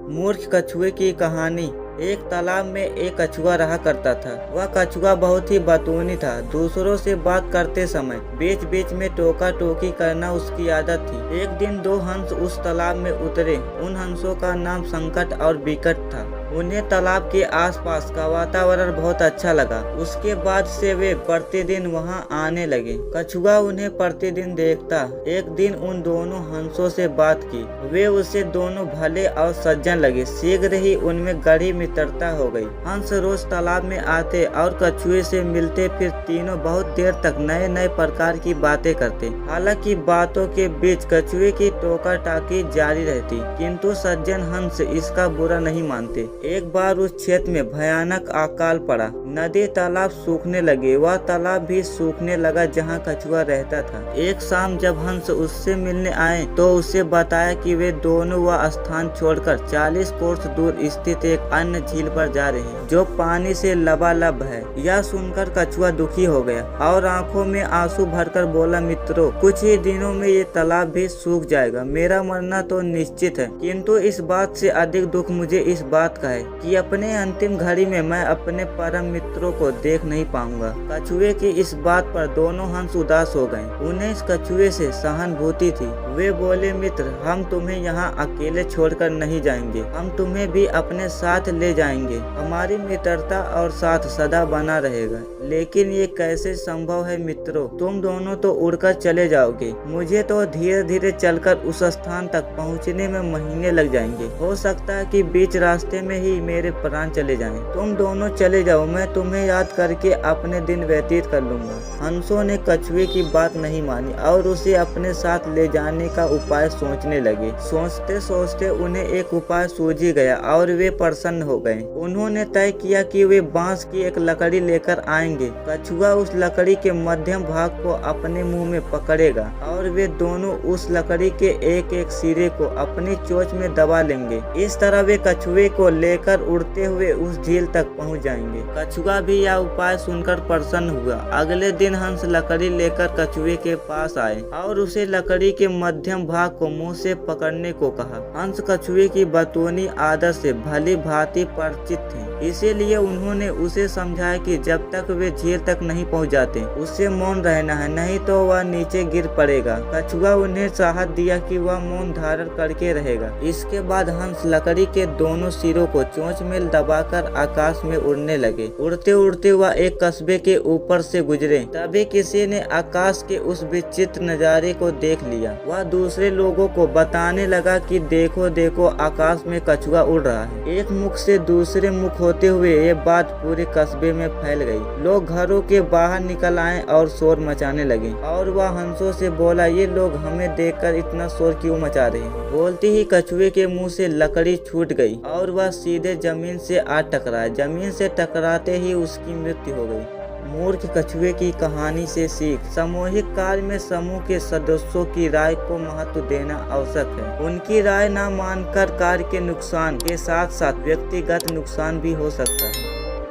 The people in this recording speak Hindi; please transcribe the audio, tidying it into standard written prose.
मूर्ख कछुए की कहानी। एक तालाब में एक कछुआ रहा करता था। वह कछुआ बहुत ही बतूनी था। दूसरों से बात करते समय बीच बीच में टोका टोकी करना उसकी आदत थी। एक दिन दो हंस उस तालाब में उतरे। उन हंसों का नाम संकट और बिकट था। उन्हें तालाब के आसपास का वातावरण बहुत अच्छा लगा। उसके बाद से वे प्रतिदिन वहां आने लगे। कछुआ उन्हें प्रतिदिन देखता। एक दिन उन दोनों हंसों से बात की। वे उसे दोनों भले और सज्जन लगे। शीघ्र ही उनमें गहरी मित्रता हो गई। हंस रोज तालाब में आते और कछुए से मिलते। फिर तीनों बहुत देर तक नए नए प्रकार की बातें करते। हालांकि बातों के बीच कछुए की टोका टाकी जारी रहती, किंतु सज्जन हंस इसका बुरा नहीं मानते। एक बार उस क्षेत्र में भयानक अकाल पड़ा। नदी तालाब सूखने लगे। वह तालाब भी सूखने लगा जहाँ कछुआ रहता था। एक शाम जब हंस उससे मिलने आए तो उसे बताया कि वे दोनों वह स्थान छोड़कर 40 कोस दूर स्थित एक अन्य झील पर जा रहे हैं जो पानी से लबालब है। यह सुनकर कछुआ दुखी हो गया और आंखों में आंसू भरकर बोला, मित्रों, कुछ ही दिनों में ये तालाब भी सूख जाएगा। मेरा मरना तो निश्चित है, किंतु इस बात से अधिक दुख मुझे इस बात का है कि अपने अंतिम घड़ी में मैं अपने परम मित्रों को देख नहीं पाऊंगा। कछुए की इस बात पर दोनों हंस उदास हो गए। उन्हें इस कछुए से सहानुभूति थी। वे बोले, मित्र, हम तुम्हें यहाँ अकेले छोड़कर नहीं जाएंगे। हम तुम्हें भी अपने साथ ले जाएंगे। हमारी मित्रता और साथ सदा बना रहेगा। लेकिन ये कैसे संभव है मित्रों? तुम दोनों तो उड़कर चले जाओगे। मुझे तो धीरे धीरे चलकर उस स्थान तक पहुँचने में महीने लग जाएंगे। हो सकता है कि बीच रास्ते में ही मेरे प्राण चले जाएं। तुम दोनों चले जाओ, मैं तुम्हें याद करके अपने दिन व्यतीत कर लूंगा। हंसों ने कछुए की बात नहीं मानी और उसे अपने साथ ले जाने का उपाय सोचने लगे। सोचते सोचते उन्हें एक उपाय सूझ गया और वे प्रसन्न हो गए। उन्होंने तय किया कि वे बांस की एक लकड़ी लेकर आएंगे। कछुआ उस लकड़ी के मध्यम भाग को अपने मुंह में पकड़ेगा और वे दोनों उस लकड़ी के एक एक सिरे को अपनी चोंच में दबा लेंगे। इस तरह वे कछुए को लेकर उड़ते हुए उस झील तक पहुंच जाएंगे। कछुआ भी यह उपाय सुनकर प्रसन्न हुआ। अगले दिन हंस लकड़ी लेकर कछुए के पास आए और उसे लकड़ी के मध्यम भाग को मुंह से पकड़ने को कहा। हंस कछुए की बतौनी आदत से भली भांति परिचित थे, इसीलिए उन्होंने उसे समझाया कि जब तक वे झील तक नहीं पहुंच जाते उसे मौन रहना है, नहीं तो वह नीचे गिर पड़ेगा। कछुआ उन्हें साहस दिया कि वह मौन धारण करके रहेगा। इसके बाद हंस लकड़ी के दोनों सिरों को चोंच में दबाकर आकाश में उड़ने लगे। उड़ते उड़ते वह एक कस्बे के ऊपर से गुजरे। तभी किसी ने आकाश के उस विचित्र नजारे को देख लिया। वह दूसरे लोगों को बताने लगा कि देखो देखो, आकाश में कछुआ उड़ रहा है। एक मुख से दूसरे मुख होते हुए ये बात पूरे कस्बे में फैल गई। लोग घरों के बाहर निकल आए और शोर मचाने लगे और वह हंसों से बोला, ये लोग हमें देखकर इतना शोर क्यों मचा रहे हैं? बोलते ही कछुए के मुंह से लकड़ी छूट गई और वह सीधे जमीन से आ टकराया। जमीन से टकराते ही उसकी मृत्यु हो गई। मूर्ख कछुए की कहानी से सीख। सामूहिक कार्य में समूह के सदस्यों की राय को महत्व देना आवश्यक है। उनकी राय न मानकर कार्य के नुकसान के साथ साथ व्यक्तिगत नुकसान भी हो सकता है।